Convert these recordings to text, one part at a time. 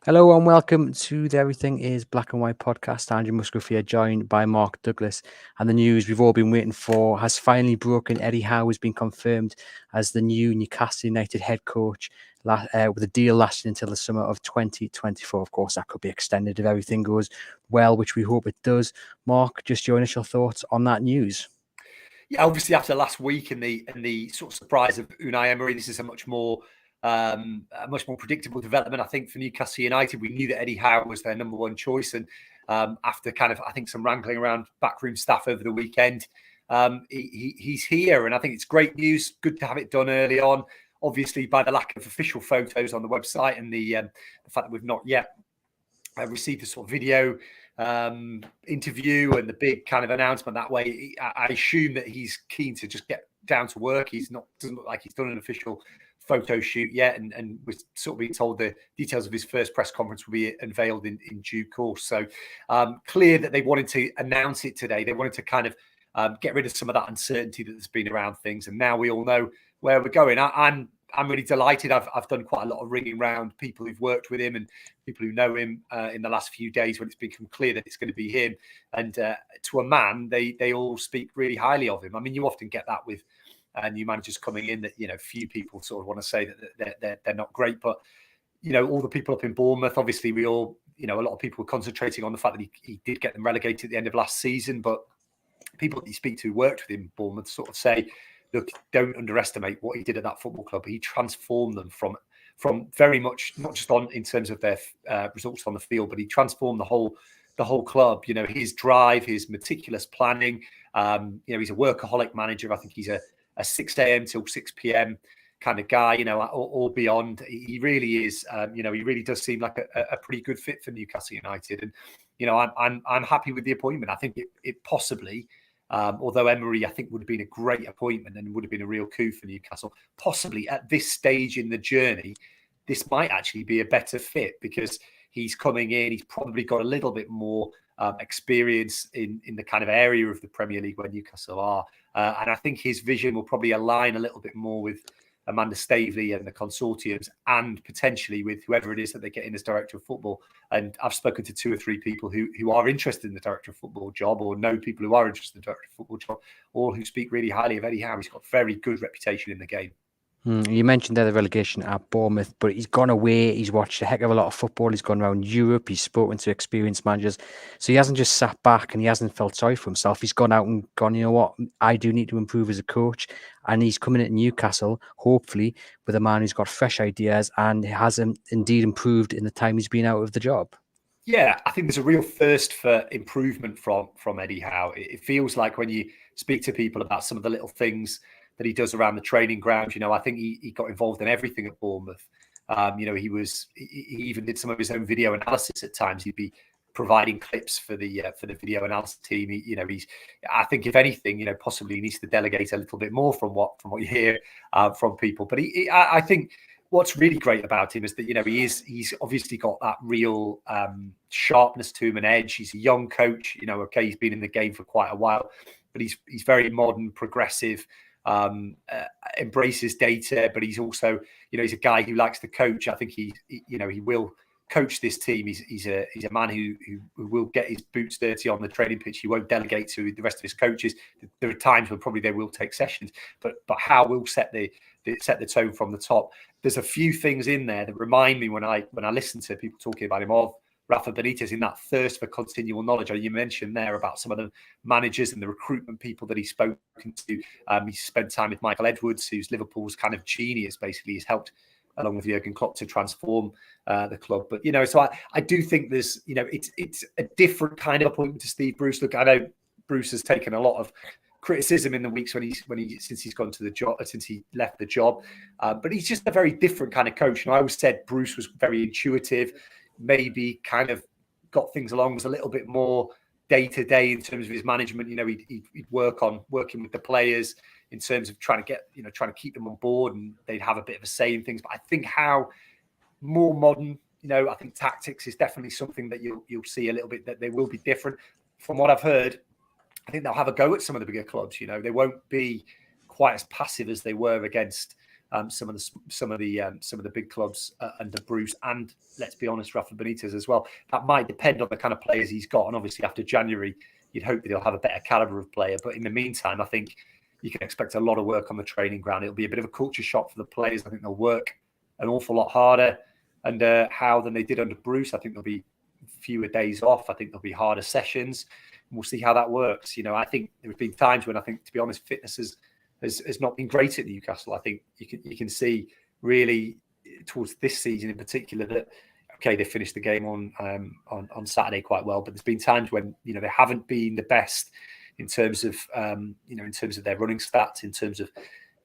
Hello and welcome to the Everything is Black and White podcast. Andrew Musgrove here, joined by Mark Douglas. And the news we've all been waiting for has finally broken. Eddie Howe has been confirmed as the new Newcastle United head coach with a deal lasting until the summer of 2024. Of course, that could be extended if everything goes well, which we hope it does. Mark, just your initial thoughts on that news. Yeah, obviously after last week and the sort of surprise of Unai Emery, this is a much more predictable development. I think for Newcastle United, we knew that Eddie Howe was their number one choice, and after I think some wrangling around backroom staff over the weekend, he's here, and I think it's great news. Good to have it done early on. Obviously, by the lack of official photos on the website and the fact that we've not yet received a sort of video interview and the big kind of announcement that way, I assume that he's keen to just get down to work. Doesn't look like he's done an official photo shoot yet, and we're sort of being told the details of his first press conference will be unveiled in due course. So clear that they wanted to announce it today. They wanted to kind of get rid of some of that uncertainty that's been around things, and now we all know where we're going. I'm really delighted. I've done quite a lot of ringing around people who've worked with him and people who know him in the last few days when it's become clear that it's going to be him. And to a man, they all speak really highly of him. I mean, you often get that with new managers coming in that, few people sort of want to say that they're not great. But, all the people up in Bournemouth, obviously we all, a lot of people were concentrating on the fact that he did get them relegated at the end of last season. But people that you speak to who worked with him in Bournemouth sort of say, look, don't underestimate what he did at that football club. He transformed them from very much, not just in terms of their results on the field, but he transformed the whole club. His drive, his meticulous planning. He's a workaholic manager. I think he's a 6 a.m. till 6 p.m. kind of guy, or beyond. He really is. He really does seem like a pretty good fit for Newcastle United. And I'm happy with the appointment. I think it possibly. Although Emery, I think, would have been a great appointment and would have been a real coup for Newcastle. Possibly at this stage in the journey, this might actually be a better fit because he's coming in. He's probably got a little bit more experience in the kind of area of the Premier League where Newcastle are. And I think his vision will probably align a little bit more with Amanda Staveley and the consortiums, and potentially with whoever it is that they get in as director of football. And I've spoken to 2 or 3 people who are interested in the director of football job, or know people who are interested in the director of football job, all who speak really highly of Eddie Howe. He's got a very good reputation in the game. You mentioned there the relegation at Bournemouth, but he's gone away. He's watched a heck of a lot of football. He's gone around Europe. He's spoken to experienced managers. So he hasn't just sat back and he hasn't felt sorry for himself. He's gone out and gone, you know what, I do need to improve as a coach. And he's coming at Newcastle, hopefully, with a man who's got fresh ideas and has indeed improved in the time he's been out of the job. Yeah, I think there's a real thirst for improvement from Eddie Howe. It feels like when you speak to people about some of the little things that he does around the training ground, I think he got involved in everything at Bournemouth. He even did some of his own video analysis at times. He'd be providing clips for the video analysis team. I think if anything, possibly he needs to delegate a little bit more from what you hear from people. But I think what's really great about him is that he's obviously got that real sharpness to him, an edge. He's a young coach. Okay, he's been in the game for quite a while, but he's very modern, progressive. Embraces data, but he's also, he's a guy who likes to coach. I think he will coach this team. He's a man who will get his boots dirty on the training pitch. He won't delegate to the rest of his coaches. There are times when probably they will take sessions, but Howe will set the tone from the top. There's a few things in there that remind me when I listen to people talking about him of Rafa Benitez, in that thirst for continual knowledge. You mentioned there about some of the managers and the recruitment people that he's spoken to. He spent time with Michael Edwards, who's Liverpool's kind of genius, basically. He's helped, along with Jurgen Klopp, to transform the club. But, so I do think there's, it's a different kind of appointment to Steve Bruce. Look, I know Bruce has taken a lot of criticism in the weeks since he's gone to the job, since he left the job. But he's just a very different kind of coach. And I always said Bruce was very intuitive, maybe kind of got things along, was a little bit more day-to-day in terms of his management. He'd working with the players in terms of trying to keep them on board, and they'd have a bit of a say in things. But I think how more modern, I think tactics is definitely something that you'll see a little bit, that they will be different. From what I've heard, I think they'll have a go at some of the bigger clubs. They won't be quite as passive as they were against some of the big clubs under Bruce, and let's be honest, Rafa Benitez as well. That might depend on the kind of players he's got, and obviously after January, you'd hope that he'll have a better caliber of player. But in the meantime, I think you can expect a lot of work on the training ground. It'll be a bit of a culture shock for the players. I think they'll work an awful lot harder under Howe than they did under Bruce. I think there'll be fewer days off. I think there'll be harder sessions. And we'll see how that works. I think there have been times when I think, to be honest, fitness has not been great at Newcastle. I think you can see really towards this season in particular that they finished the game on Saturday quite well, but there's been times when they haven't been the best in terms of their running stats, in terms of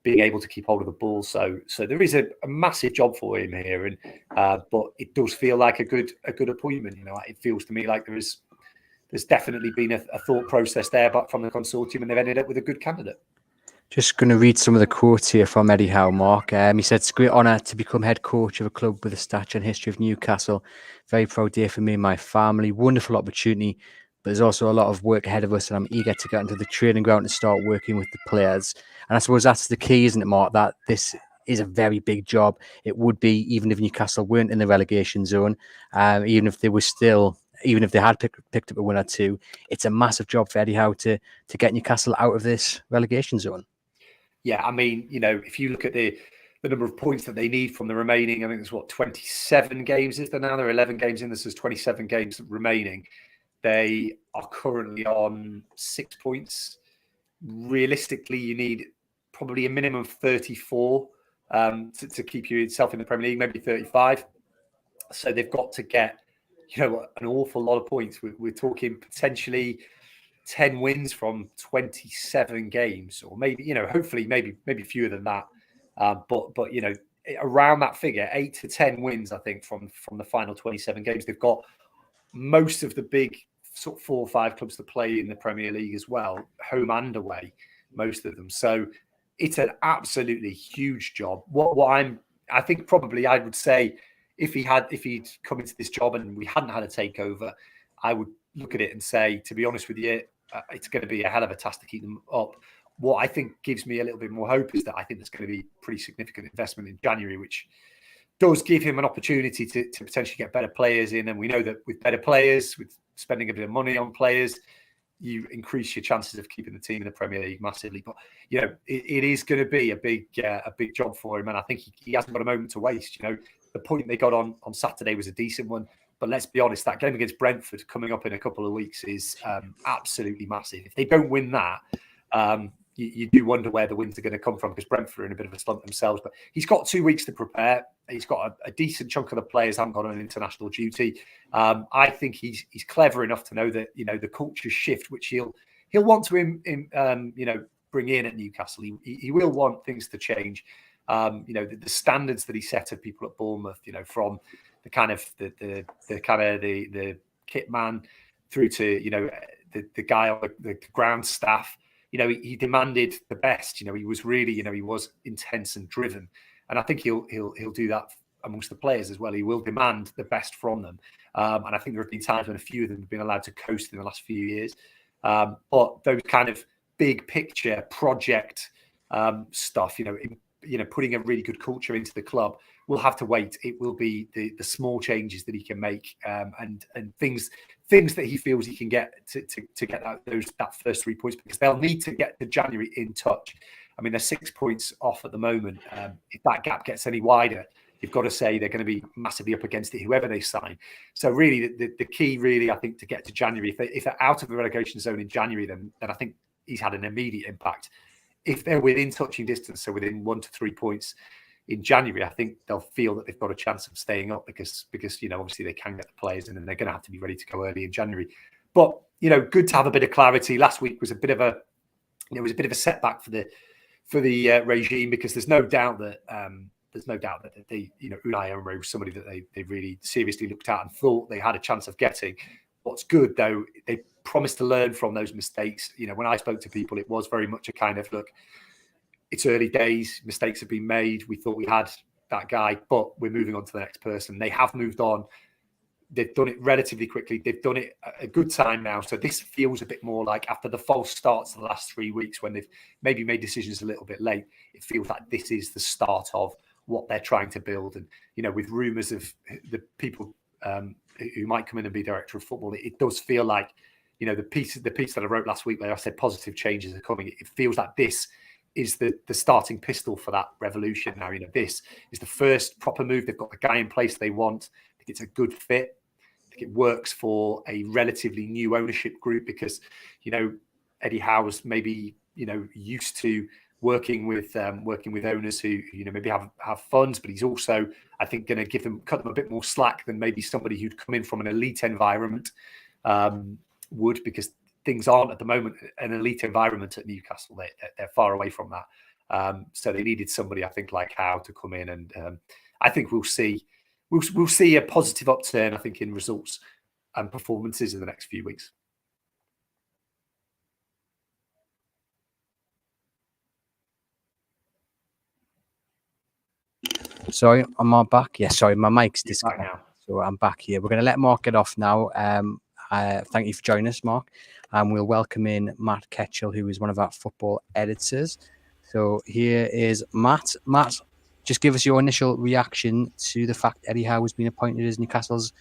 being able to keep hold of the ball. So there is a massive job for him here, and but it does feel like a good appointment. It feels to me like there's definitely been a thought process there, but from the consortium, and they've ended up with a good candidate. Just going to read some of the quotes here from Eddie Howe, Mark. He said, "It's a great honour to become head coach of a club with the stature and history of Newcastle. Very proud day for me and my family. Wonderful opportunity, but there's also a lot of work ahead of us, and I'm eager to get into the training ground and start working with the players." And I suppose that's the key, isn't it, Mark? That this is a very big job. It would be, even if Newcastle weren't in the relegation zone, even if they had picked up a win or two, it's a massive job for Eddie Howe to get Newcastle out of this relegation zone. Yeah, I mean, if you look at the number of points that they need from the remaining, I think there's 27 games, is there now? There are 11 games in this, there's 27 games remaining. They are currently on 6 points. Realistically, you need probably a minimum of 34 to keep yourself in the Premier League, maybe 35. So they've got to get, an awful lot of points. We're talking potentially 10 wins from 27 games, or maybe, hopefully maybe fewer than that. But around that figure, 8 to 10 wins, I think, from the final 27 games. They've got most of the big sort of 4 or 5 clubs to play in the Premier League as well, home and away, most of them. So it's an absolutely huge job. I think probably I would say if he'd come into this job and we hadn't had a takeover, I would look at it and say, to be honest with you, it's going to be a hell of a task to keep them up. What I think gives me a little bit more hope is that I think there's going to be pretty significant investment in January, which does give him an opportunity to potentially get better players in. And we know that with better players, with spending a bit of money on players, you increase your chances of keeping the team in the Premier League massively. But, it is going to be a big job for him. And I think he hasn't got a moment to waste. The point they got on Saturday was a decent one. But let's be honest, that game against Brentford coming up in a couple of weeks is absolutely massive. If they don't win that, you do wonder where the wins are going to come from, because Brentford are in a bit of a slump themselves. But he's got 2 weeks to prepare. He's got a decent chunk of the players haven't got on international duty. I think he's clever enough to know that the culture shift, which he'll want to bring in at Newcastle. He will want things to change. The standards that he set of people at Bournemouth, from the kind of the kit man through to the guy on the ground staff. He demanded the best. He was really, he was intense and driven, and I think he'll do that amongst the players as well. He will demand the best from them, and I think there have been times when a few of them have been allowed to coast in the last few years. But those kind of big picture project stuff, putting a really good culture into the club, will have to wait. It will be the small changes that he can make, and things that he feels he can get to get that first 3 points, because they'll need to get to January in touch. I mean, they're 6 points off at the moment. If that gap gets any wider, you've got to say they're going to be massively up against it, whoever they sign. So really, the key, really, I think, to get to January, if they're out of the relegation zone in January, then I think he's had an immediate impact. If they're within touching distance, so within 1 to 3 points in January, I think they'll feel that they've got a chance of staying up, because obviously they can get the players in, and they're going to have to be ready to go early in January. But good to have a bit of clarity. Last week was a bit of a setback for the regime, because there's no doubt that they Unai Emery was somebody that they really seriously looked at and thought they had a chance of getting. What's good, though, they promised to learn from those mistakes. When I spoke to people, it was very much a kind of, look, it's early days, mistakes have been made. We thought we had that guy, but we're moving on to the next person. They have moved on. They've done it relatively quickly. They've done it a good time now. So this feels a bit more like after the false starts the last 3 weeks when they've maybe made decisions a little bit late. It feels like this is the start of what they're trying to build. And, with rumours of the people who might come in and be director of football, it does feel like, the piece that I wrote last week where I said positive changes are coming. It feels like this is the starting pistol for that revolution now. This is the first proper move. They've got the guy in place they want. I think it's a good fit. I think it works for a relatively new ownership group because, Eddie Howe's maybe, used to working with owners who, maybe have funds, but he's also, I think, going to cut them a bit more slack than maybe somebody who'd come in from an elite environment would, because things aren't at the moment an elite environment at Newcastle. They're far away from that. So they needed somebody, I think, like Howe to come in, and I think we'll see a positive upturn, I think, in results and performances in the next few weeks. Sorry, am I back? Yeah, sorry, my mic's You're back disconnected. now. So I'm back here. We're going to let Mark get off now. Thank you for joining us, Mark. We'll welcome in Matt Ketchell, who is one of our football editors. So here is Matt. Matt, just give us your initial reaction to the fact Eddie Howe has been appointed as Newcastle's.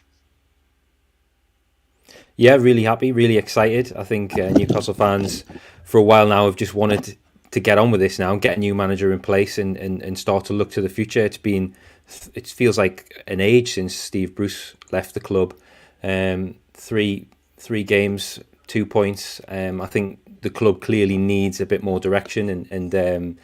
Yeah, really happy, really excited. I think Newcastle fans for a while now have just wanted to get on with this now and get a new manager in place and start to look to the future. It feels like an age since Steve Bruce left the club. Three games, 2 points. I think the club clearly needs a bit more direction, and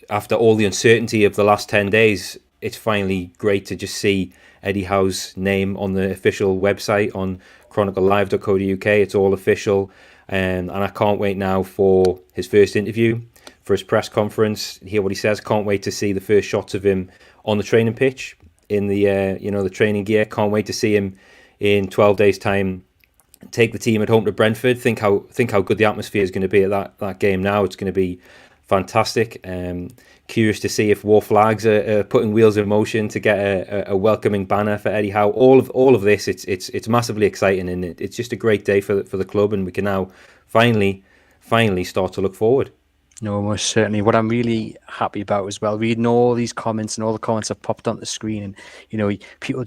after all the uncertainty of the last 10 days, it's finally great to just see Eddie Howe's name on the official website on chroniclelive.co.uk. It's all official, and I can't wait now for his first interview, for his press conference, hear what he says. Can't wait to see the first shots of him on the training pitch in the the training gear. Can't wait to see him in 12 days' time take the team at home to Brentford. Think how good the atmosphere is going to be at that game now. It's going to be fantastic. Curious to see if War Flags are putting wheels in motion to get a welcoming banner for Eddie Howe. All of this, it's massively exciting, and it's just a great day for the club, and we can now finally start to look forward. No, most certainly. What I'm really happy about as well, reading all these comments, and all the comments have popped on the screen, and people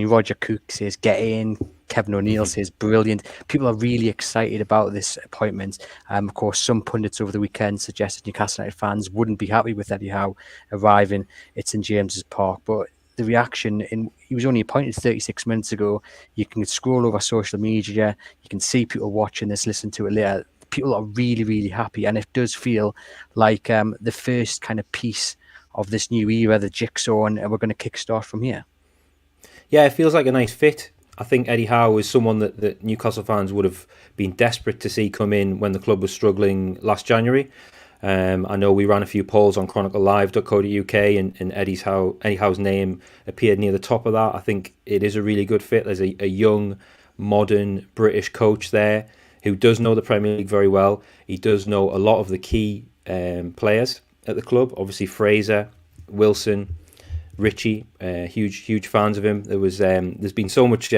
Roger Cook says get in, Kevin O'Neill says brilliant. People are really excited about this appointment. Of course, some pundits over the weekend suggested Newcastle United fans wouldn't be happy with Eddie Howe arriving at St James's Park, but the reaction he was only appointed 36 minutes ago. You can scroll over social media, you can see people watching this, listen to it later. People are really, really happy, and it does feel like the first kind of piece of this new era, the jigsaw, and we're going to kickstart from here. Yeah, it feels like a nice fit. I think Eddie Howe is someone that Newcastle fans would have been desperate to see come in when the club was struggling last January. I know we ran a few polls on chroniclelive.co.uk, and Eddie Howe's name appeared near the top of that. I think it is a really good fit. There's a young, modern British coach there who does know the Premier League very well. He does know a lot of the key players at the club. Obviously, Fraser, Wilson, Richie, huge fans of him. There's been so much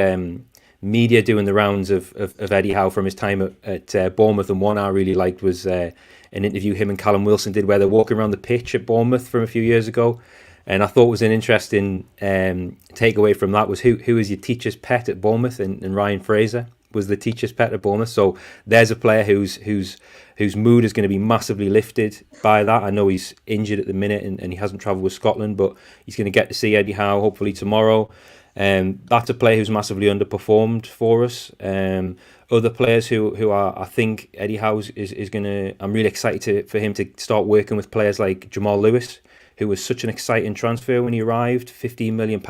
media doing the rounds of Eddie Howe from his time at Bournemouth, and one I really liked was an interview him and Callum Wilson did where they're walking around the pitch at Bournemouth from a few years ago. And I thought was an interesting takeaway from that was who is your teacher's pet at Bournemouth, and Ryan Fraser was the teacher's pet at Bournemouth. So there's a player whose mood is going to be massively lifted by that. I know he's injured at the minute and he hasn't travelled with Scotland, but he's going to get to see Eddie Howe hopefully tomorrow. That's a player who's massively underperformed for us. Other players who are, I think Eddie Howe is going to, I'm really excited for him to start working with players like Jamal Lewis, who was such an exciting transfer when he arrived, £15 million,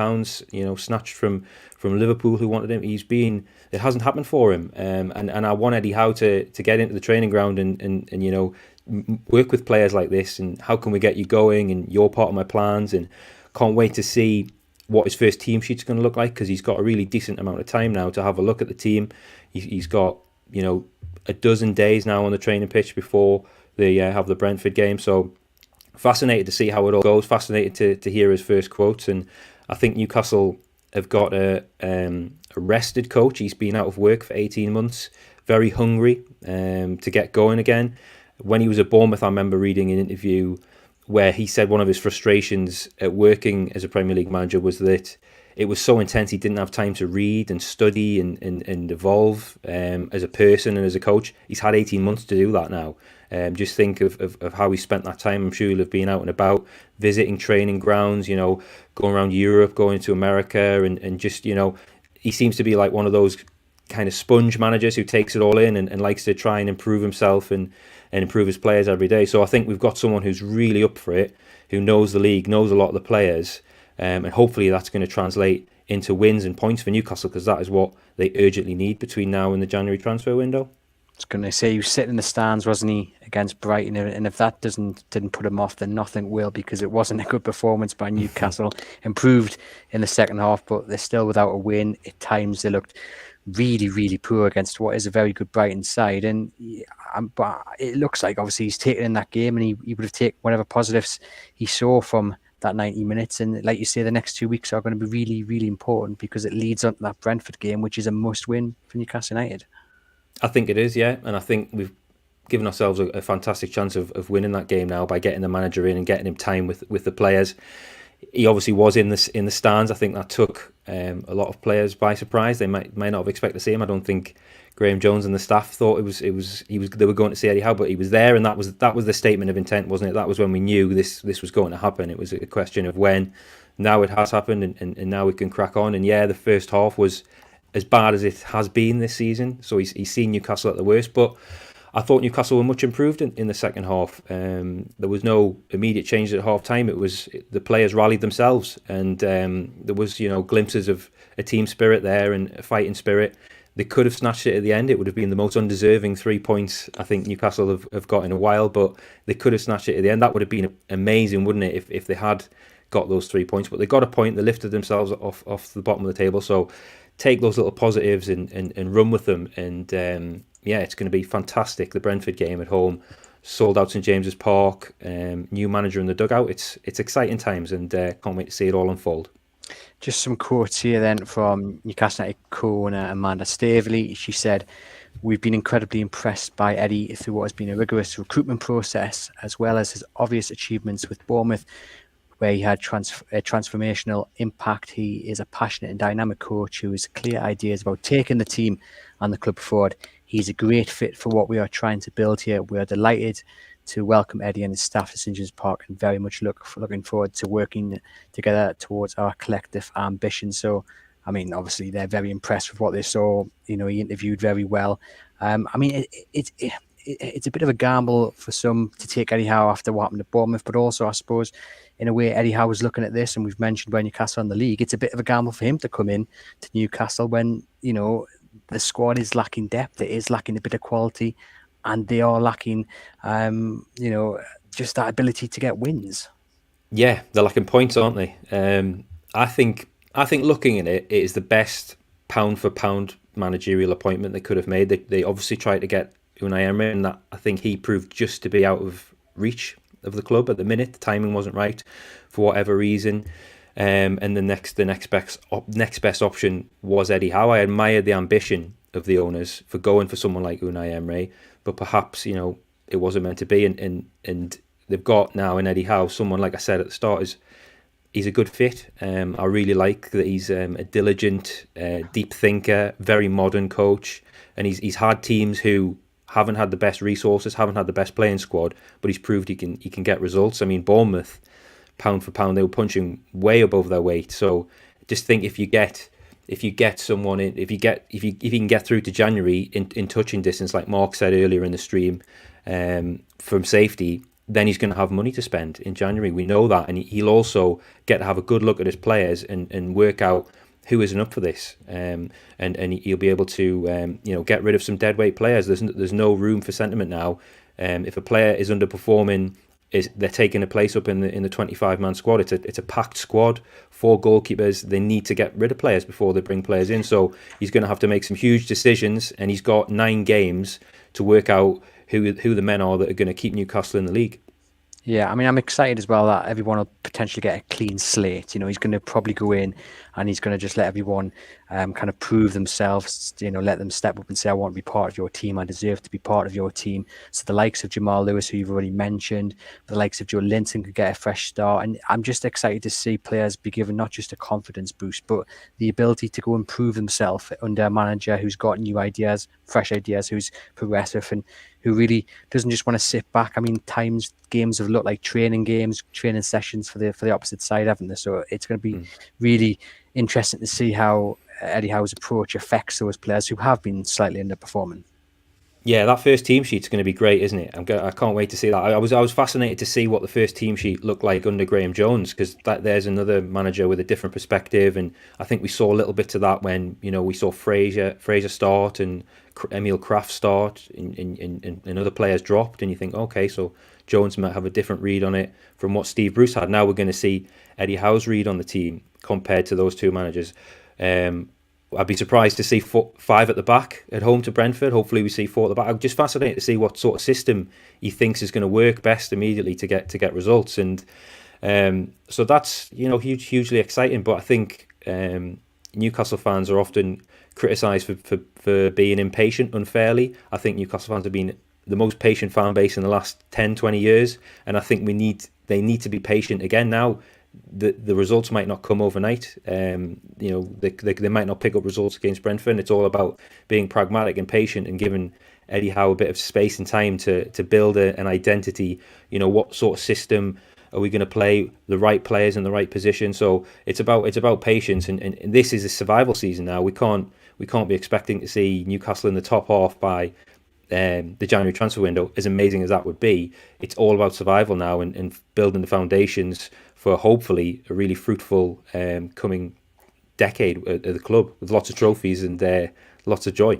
snatched from Liverpool, who wanted him. It hasn't happened for him, and I want Eddie Howe to get into the training ground and work with players like this, and how can we get you going, and you're part of my plans, and can't wait to see what his first team sheet's going to look like, because he's got a really decent amount of time now to have a look at the team. He's got a dozen days now on the training pitch before they have the Brentford game, so fascinated to see how it all goes, fascinated to hear his first quotes. And I think Newcastle have got a rested coach. He's been out of work for 18 months, very hungry to get going again. When he was at Bournemouth, I remember reading an interview where he said one of his frustrations at working as a Premier League manager was that it was so intense he didn't have time to read and study and evolve as a person and as a coach. He's had 18 months to do that now. Just think of how he spent that time. I'm sure he'll have been out and about, visiting training grounds, going around Europe, going to America, and just, he seems to be like one of those kind of sponge managers who takes it all in and likes to try and improve himself and improve his players every day. So I think we've got someone who's really up for it, who knows the league, knows a lot of the players, and hopefully that's going to translate into wins and points for Newcastle, because that is what they urgently need between now and the January transfer window. I was going to say, he was sitting in the stands, wasn't he, against Brighton, and if that didn't put him off, then nothing will, because it wasn't a good performance by Newcastle. Improved in the second half, but they're still without a win. At times they looked really, really poor against what is a very good Brighton side, and but it looks like obviously he's taken in that game, and he would have taken whatever positives he saw from that 90 minutes. And like you say, the next 2 weeks are going to be really, really important, because it leads on to that Brentford game, which is a must-win for Newcastle United. I think it is, yeah, and I think we've given ourselves a fantastic chance of winning that game now by getting the manager in and getting him time with the players. He obviously was in the stands. I think that took a lot of players by surprise. They might not have expected to see him. I don't think Graham Jones and the staff thought they were going to see Eddie Howe, but he was there, and that was the statement of intent, wasn't it? That was when we knew this was going to happen. It was a question of when. Now it has happened, and now we can crack on. And yeah, the first half was as bad as it has been this season. So he's seen Newcastle at the worst, but I thought Newcastle were much improved in the second half. There was no immediate change at half time. It was the players rallied themselves, and there was glimpses of a team spirit there and a fighting spirit. They could have snatched it at the end. It would have been the most undeserving 3 points I think Newcastle have got in a while, but they could have snatched it at the end. That would have been amazing, wouldn't it, if they had got those 3 points? But they got a point. They lifted themselves off the bottom of the table. So take those little positives and run with them. And yeah, it's going to be fantastic. The Brentford game at home, sold out St James's Park, new manager in the dugout. It's exciting times, and can't wait to see it all unfold. Just some quotes here then from Newcastle United co-owner Amanda Staveley. She said, "We've been incredibly impressed by Eddie through what has been a rigorous recruitment process, as well as his obvious achievements with Bournemouth, where he had a transformational impact. He is a passionate and dynamic coach who has clear ideas about taking the team and the club forward. He's a great fit for what we are trying to build here. We are delighted to welcome Eddie and his staff to St James's Park, and very much looking forward to working together towards our collective ambition." So, I mean, obviously they're very impressed with what they saw. He interviewed very well. I mean, it's a bit of a gamble for some to take Eddie Howe after what happened at Bournemouth, but also, I suppose, in a way, Eddie Howe was looking at this, and we've mentioned where Newcastle in the league. It's a bit of a gamble for him to come in to Newcastle when, the squad is lacking depth. It is lacking a bit of quality, and they are lacking, just that ability to get wins. Yeah, they're lacking points, aren't they? I think looking at it, it is the best pound for pound managerial appointment they could have made. They obviously tried to get Unai Emery, and that I think he proved just to be out of reach of the club at the minute. The timing wasn't right for whatever reason. And the next best option was Eddie Howe. I admired the ambition of the owners for going for someone like Unai Emery, but perhaps it wasn't meant to be. And they've got now in Eddie Howe someone, like I said at the start, he's a good fit. I really like that he's a diligent, deep thinker, very modern coach, and he's had teams who haven't had the best resources, haven't had the best playing squad, but he's proved he can get results. I mean, Bournemouth, pound for pound, they were punching way above their weight. So just think, if you get someone in, if you can get through to January in touching distance, like Mark said earlier in the stream, from safety, then he's going to have money to spend in January. We know that, and he'll also get to have a good look at his players and work out who isn't up for this, and he'll be able to get rid of some deadweight players. There's no room for sentiment now. If a player is underperforming, they're taking a place up in the 25-man squad. It's a packed squad, 4 goalkeepers. They need to get rid of players before they bring players in. So he's going to have to make some huge decisions, and he's got 9 games to work out who the men are that are going to keep Newcastle in the league. Yeah, I mean, I'm excited as well that everyone will potentially get a clean slate. He's going to probably go in and he's going to just let everyone kind of prove themselves, let them step up and say, I want to be part of your team. I deserve to be part of your team. So the likes of Jamal Lewis, who you've already mentioned, the likes of Joe Linton could get a fresh start. And I'm just excited to see players be given not just a confidence boost, but the ability to go and prove themselves under a manager who's got new ideas, fresh ideas, who's progressive and who really doesn't just want to sit back. I mean, games have looked like training sessions for the opposite side, haven't they? So it's going to be really interesting to see how Eddie Howe's approach affects those players who have been slightly underperforming. Yeah, that first team sheet's going to be great, isn't it? I can't wait to see that. I was fascinated to see what the first team sheet looked like under Graham Jones, because there's another manager with a different perspective, and I think we saw a little bit of that when we saw Fraser start and Emil Kraft start, and other players dropped, and you think, okay, so Jones might have a different read on it from what Steve Bruce had. Now we're going to see Eddie Howe's read on the team compared to those two managers. I'd be surprised to see 5 at the back at home to Brentford. Hopefully we see 4 at the back. I'm just fascinated to see what sort of system he thinks is going to work best immediately to get results. And so that's hugely exciting. But I think Newcastle fans are often criticised for being impatient unfairly. I think Newcastle fans have been the most patient fan base in the last 10, 20 years. And I think they need to be patient again now. The results might not come overnight. They might not pick up results against Brentford. And it's all about being pragmatic and patient and giving Eddie Howe a bit of space and time to build an identity. What sort of system are we going to play? The right players in the right position. So it's about patience. And this is a survival season now. We can't be expecting to see Newcastle in the top half by the January transfer window, as amazing as that would be. It's all about survival now and building the foundations for hopefully a really fruitful coming decade at the club with lots of trophies and lots of joy.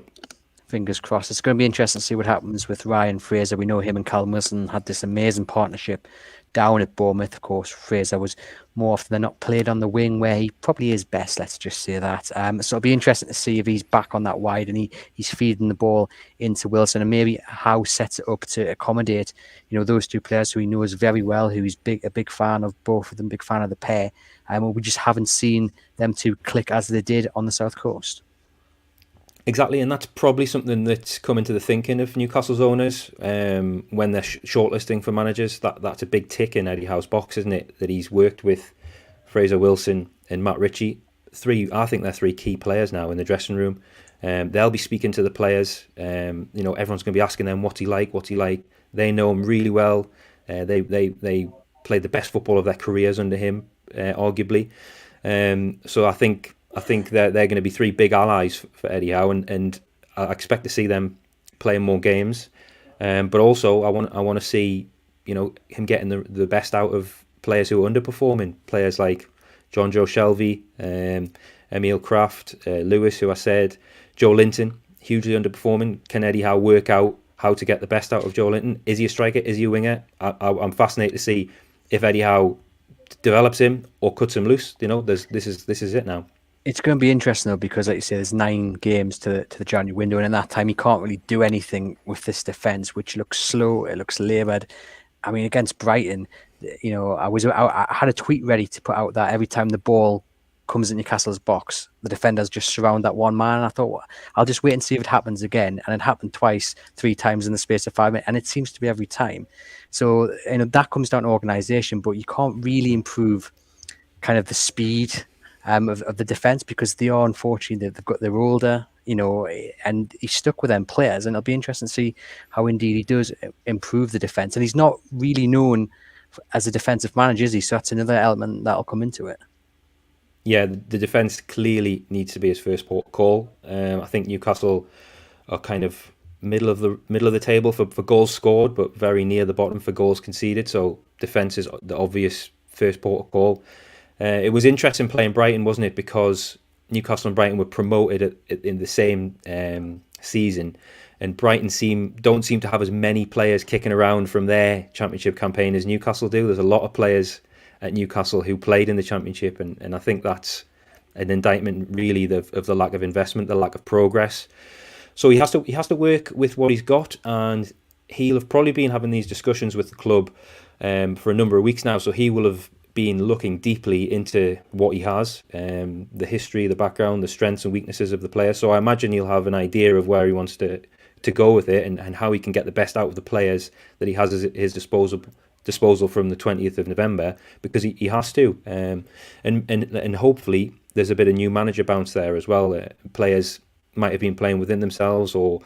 Fingers crossed. It's going to be interesting to see what happens with Ryan Fraser. We know him and Callum Wilson had this amazing partnership down at Bournemouth. Of course, Fraser was more often than not played on the wing where he probably is best, let's just say that. So it'll be interesting to see if he's back on that wide and he's feeding the ball into Wilson, and maybe how sets it up to accommodate those two players who he knows very well, who he's a big fan of both of them, big fan of the pair. We just haven't seen them two click as they did on the South Coast. Exactly, and that's probably something that's come into the thinking of Newcastle's owners when they're shortlisting for managers. That's a big tick in Eddie Howe's box, isn't it? That he's worked with Fraser Wilson and Matt Ritchie. I think they're 3 key players now in the dressing room. They'll be speaking to the players. Everyone's going to be asking them what's he like. They know him really well. They played the best football of their careers under him, arguably. So I think they're going to be 3 big allies for Eddie Howe, and I expect to see them playing more games. But also, I want to see him getting the best out of players who are underperforming. Players like John Joe Shelvey, Emil Kraft, Lewis, who I said, Joe Linton, hugely underperforming. Can Eddie Howe work out how to get the best out of Joe Linton? Is he a striker? Is he a winger? I'm fascinated to see if Eddie Howe develops him or cuts him loose. This is it now. It's going to be interesting though, because like you say, there's 9 games to the January window, and in that time he can't really do anything with this defence, which looks slow, it looks laboured. I mean, against Brighton, I had a tweet ready to put out that every time the ball comes in Newcastle's box, the defenders just surround that one man. And I thought, well, I'll just wait and see if it happens again. And it happened 3 times in the space of 5 minutes, and it seems to be every time. So that comes down to organisation, but you can't really improve kind of the speed of the defence, because they are, unfortunately, they're older, and he's stuck with them players, and it'll be interesting to see how indeed he does improve the defence. And he's not really known as a defensive manager, is he? So that's another element that'll come into it. Yeah, the defence clearly needs to be his first port of call. I think Newcastle are kind of middle of the table for goals scored, but very near the bottom for goals conceded. So defence is the obvious first port of call. It was interesting playing Brighton, wasn't it? Because Newcastle and Brighton were promoted in the same season, and Brighton don't seem to have as many players kicking around from their Championship campaign as Newcastle do. There's a lot of players at Newcastle who played in the Championship, and I think that's an indictment really of the lack of investment, the lack of progress. So he has to work with what he's got, and he'll have probably been having these discussions with the club for a number of weeks now, so he will have been looking deeply into what he has, the history, the background, the strengths and weaknesses of the player. So I imagine he'll have an idea of where he wants to go with it, and how he can get the best out of the players that he has at his disposal from the 20th of November, because he has to. And hopefully there's a bit of new manager bounce there as well. Players might have been playing within themselves or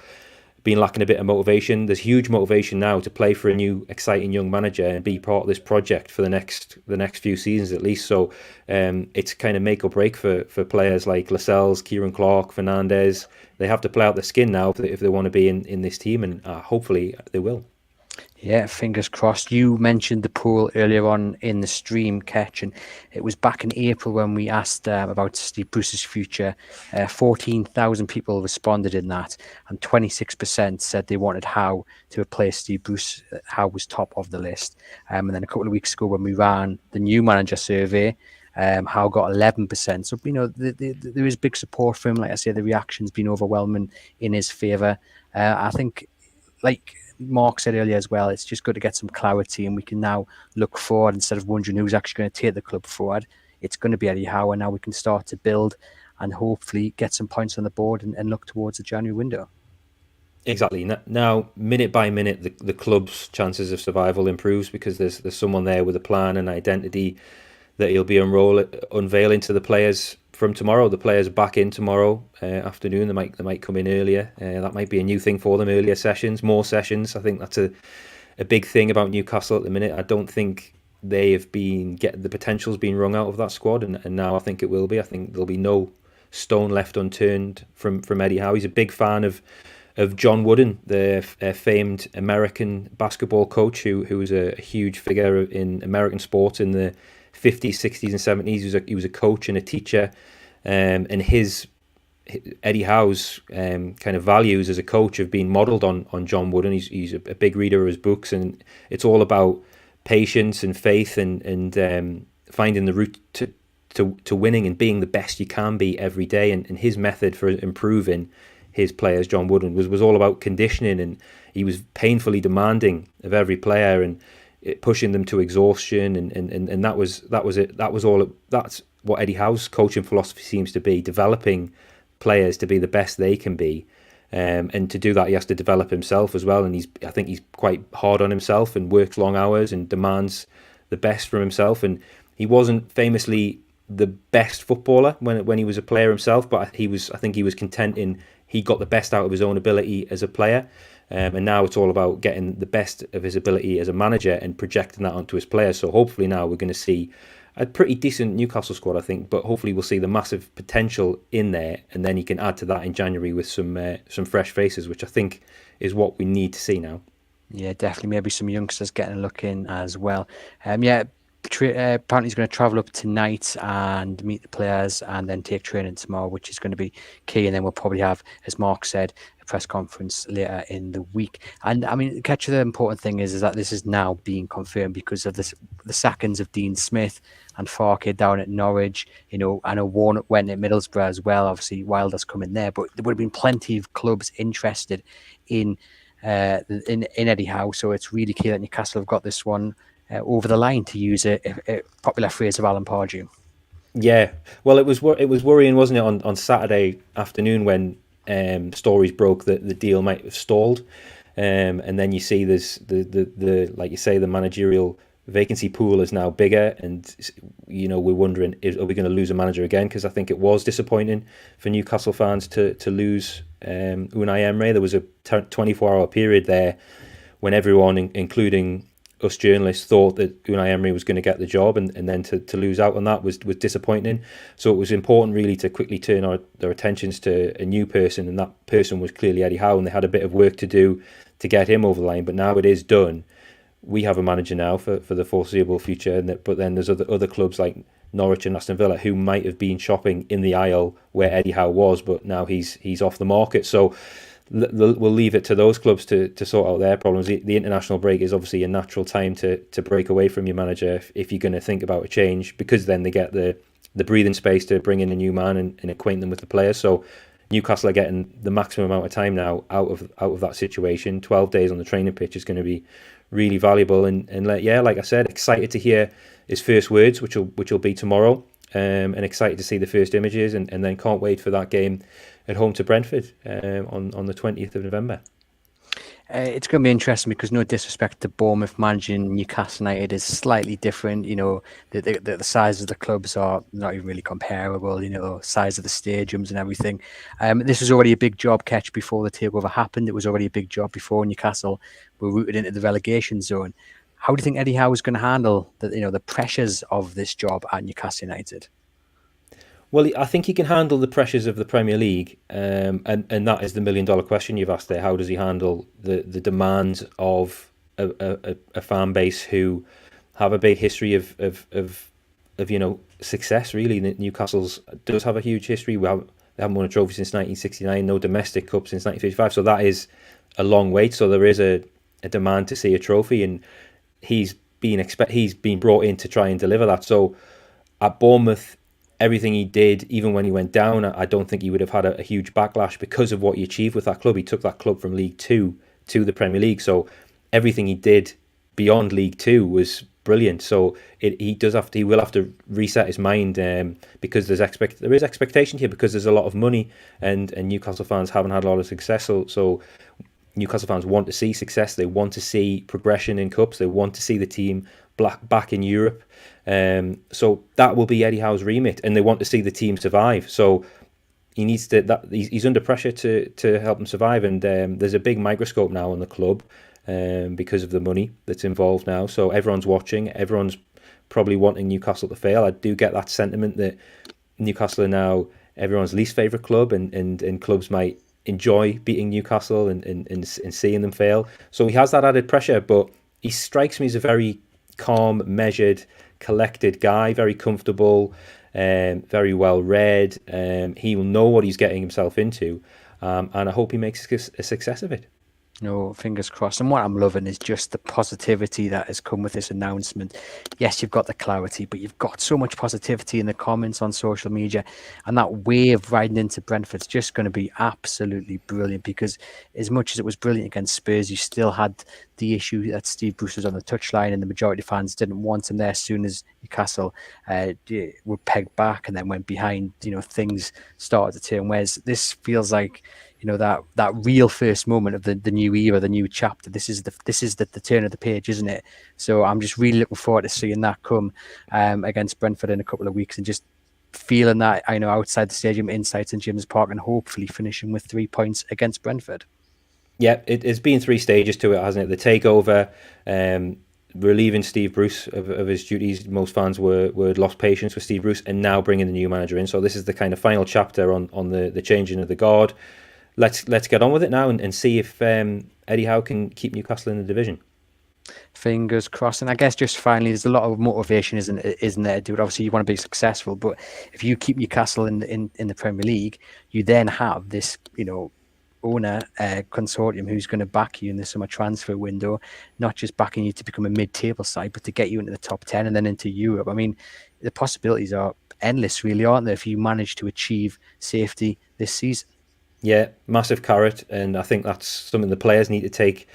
been lacking a bit of motivation. There's huge motivation now to play for a new exciting young manager and be part of this project for the next few seasons at least. So it's kind of make or break for players like Lascelles, Kieran Clark, Fernandez. They have to play out their skin now if they want to be in this team, and hopefully they will. Yeah, fingers crossed. You mentioned the poll earlier on in the stream, Ketch, and it was back in April when we asked about Steve Bruce's future. 14,000 people responded in that, and 26% said they wanted Howe to replace Steve Bruce. Howe was top of the list. And then a couple of weeks ago when we ran the new manager survey, Howe got 11%. So, there is big support for him. Like I say, the reaction's been overwhelming in his favour. I think, like Mark said earlier as well, it's just good to get some clarity, and we can now look forward instead of wondering who's actually going to take the club forward. It's going to be Eddie Howe, and now we can start to build and hopefully get some points on the board and look towards the January window. Exactly. Now, minute by minute, the club's chances of survival improves, because there's someone there with a plan and identity that he'll be unveiling to the players from tomorrow. The players are back in tomorrow afternoon. They might come in earlier. That might be a new thing for them. Earlier sessions, more sessions. I think that's a big thing about Newcastle at the minute. I don't think they have been the potential's been wrung out of that squad, and now I think it will be. I think there'll be no stone left unturned from Eddie Howe. He's a big fan of John Wooden, the famed American basketball coach who was a huge figure in American sports in the 50s, 60s and 70s. He was a coach and a teacher, and Eddie Howe's kind of values as a coach have been modelled on John Wooden. He's a big reader of his books, and it's all about patience and faith and finding the route to winning and being the best you can be every day. And his method for improving his players, John Wooden, was all about conditioning, and he was painfully demanding of every player and pushing them to exhaustion, and that was it. That's what Eddie Howe's coaching philosophy seems to be: developing players to be the best they can be, and to do that he has to develop himself as well. And I think he's quite hard on himself and works long hours and demands the best from himself. And he wasn't famously the best footballer when he was a player himself, but I think he was content in he got the best out of his own ability as a player. And now it's all about getting the best of his ability as a manager and projecting that onto his players. So hopefully now we're going to see a pretty decent Newcastle squad, I think, but hopefully we'll see the massive potential in there, and then he can add to that in January with some fresh faces, which I think is what we need to see now. Yeah, definitely. Maybe some youngsters getting a look in as well. Apparently he's going to travel up tonight and meet the players and then take training tomorrow, which is going to be key. And then we'll probably have, as Mark said, a press conference later in the week. And I mean, the important thing is that this is now being confirmed because of the sackings of Dean Smith and Farke down at Norwich. I know Warnock went at Middlesbrough as well. Obviously, Wilder's come in there, but there would have been plenty of clubs interested in Eddie Howe. So it's really key that Newcastle have got this one over the line, to use a popular phrase of Alan Pardew. Yeah, well, it was worrying, wasn't it, on Saturday afternoon when stories broke that the deal might have stalled, and then you see there's the like you say, the managerial vacancy pool is now bigger, and we're wondering, are we going to lose a manager again? Because I think it was disappointing for Newcastle fans to lose Unai Emery. There was a 24-hour period there when everyone, including us journalists, thought that Unai Emery was going to get the job, and then to lose out on that was disappointing. So it was important really to quickly turn their attentions to a new person, and that person was clearly Eddie Howe, and they had a bit of work to do to get him over the line. But now it is done. We have a manager now for the foreseeable future, but then there's other clubs like Norwich and Aston Villa who might have been shopping in the aisle where Eddie Howe was, but now he's off the market. So we'll leave it to those clubs to sort out their problems. The international break is obviously a natural time to break away from your manager if you're going to think about a change, because then they get the breathing space to bring in a new man and acquaint them with the players. So Newcastle are getting the maximum amount of time now out of that situation. 12 days on the training pitch is going to be really valuable. And like I said, excited to hear his first words, which will be tomorrow, and excited to see the first images, and then can't wait for that game at home to Brentford on the 20th of November. It's going to be interesting because, no disrespect to Bournemouth, managing Newcastle United is slightly different. You know, the size of the clubs are not even really comparable. You know, size of the stadiums and everything. This was already a big job, Ketch, before the takeover happened. It was already a big job before Newcastle were rooted into the relegation zone. How do you think Eddie Howe is going to handle the pressures of this job at Newcastle United? Well, I think he can handle the pressures of the Premier League, and that is the $1 million question you've asked there. How does he handle the demands of a fan base who have a big history of success? Really, Newcastle's does have a huge history. They haven't won a trophy since 1969, no domestic cup since 1955. So that is a long wait. So there is a demand to see a trophy, and he's been brought in to try and deliver that. So at Bournemouth, everything he did, even when he went down, I don't think he would have had a huge backlash because of what he achieved with that club. He took that club from League Two to the Premier League. So everything he did beyond League Two was brilliant. So he will have to reset his mind because there is expectation here because there's a lot of money, and Newcastle fans haven't had a lot of success. So Newcastle fans want to see success. They want to see progression in cups. They want to see the team back in Europe. So that will be Eddie Howe's remit, and they want to see the team survive. So he needs to. He's under pressure to help them survive, and there's a big microscope now on the club because of the money that's involved now. So everyone's watching. Everyone's probably wanting Newcastle to fail. I do get that sentiment that Newcastle are now everyone's least favourite club, and clubs might enjoy beating Newcastle and seeing them fail. So he has that added pressure, but he strikes me as a very calm, measured, collected guy, very comfortable, very well read. He will know what he's getting himself into, and I hope he makes a success of it. No, fingers crossed. And what I'm loving is just the positivity that has come with this announcement. Yes, you've got the clarity, but you've got so much positivity in the comments on social media. And that wave riding into Brentford's just going to be absolutely brilliant, because as much as it was brilliant against Spurs, you still had the issue that Steve Bruce was on the touchline and the majority of fans didn't want him there. As soon as Newcastle were pegged back and then went behind, things started to turn. Whereas this feels like, that real first moment of the new era, the new chapter. This is the turn of the page, isn't it? So I'm just really looking forward to seeing that come against Brentford in a couple of weeks, and just feeling that, outside the stadium, inside St James Park, and hopefully finishing with 3 points against Brentford. Yeah, it's been 3 stages to it, hasn't it? The takeover, relieving Steve Bruce of his duties. Most fans were lost patience with Steve Bruce, and now bringing the new manager in. So this is the kind of final chapter on the changing of the guard. Let's get on with it now and see if Eddie Howe can keep Newcastle in the division. Fingers crossed. And I guess just finally, there's a lot of motivation, isn't there, dude? Obviously, you want to be successful, but if you keep Newcastle in the Premier League, you then have this, owner consortium who's going to back you in the summer transfer window, not just backing you to become a mid-table side, but to get you into the top 10 and then into Europe. I mean, the possibilities are endless, really, aren't there, if you manage to achieve safety this season? Yeah, massive carrot, and I think that's something the players need to take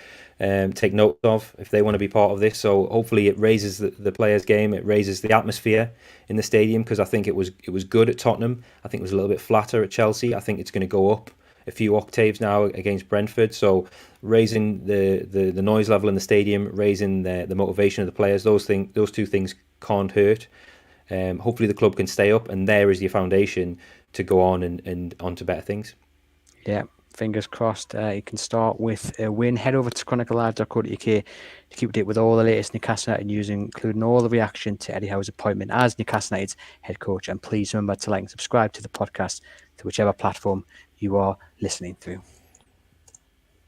note of if they want to be part of this. So hopefully it raises the players' game, it raises the atmosphere in the stadium, because I think it was good at Tottenham. I think it was a little bit flatter at Chelsea. I think it's going to go up a few octaves now against Brentford. So raising the noise level in the stadium, raising the motivation of the players, those two things can't hurt. Hopefully the club can stay up, and there is your foundation to go on and on to better things. Yeah, fingers crossed. You can start with a win. Head over to chroniclelive.co.uk to keep updated with all the latest Newcastle United news, including all the reaction to Eddie Howe's appointment as Newcastle United's head coach. And please remember to like and subscribe to the podcast to whichever platform you are listening through.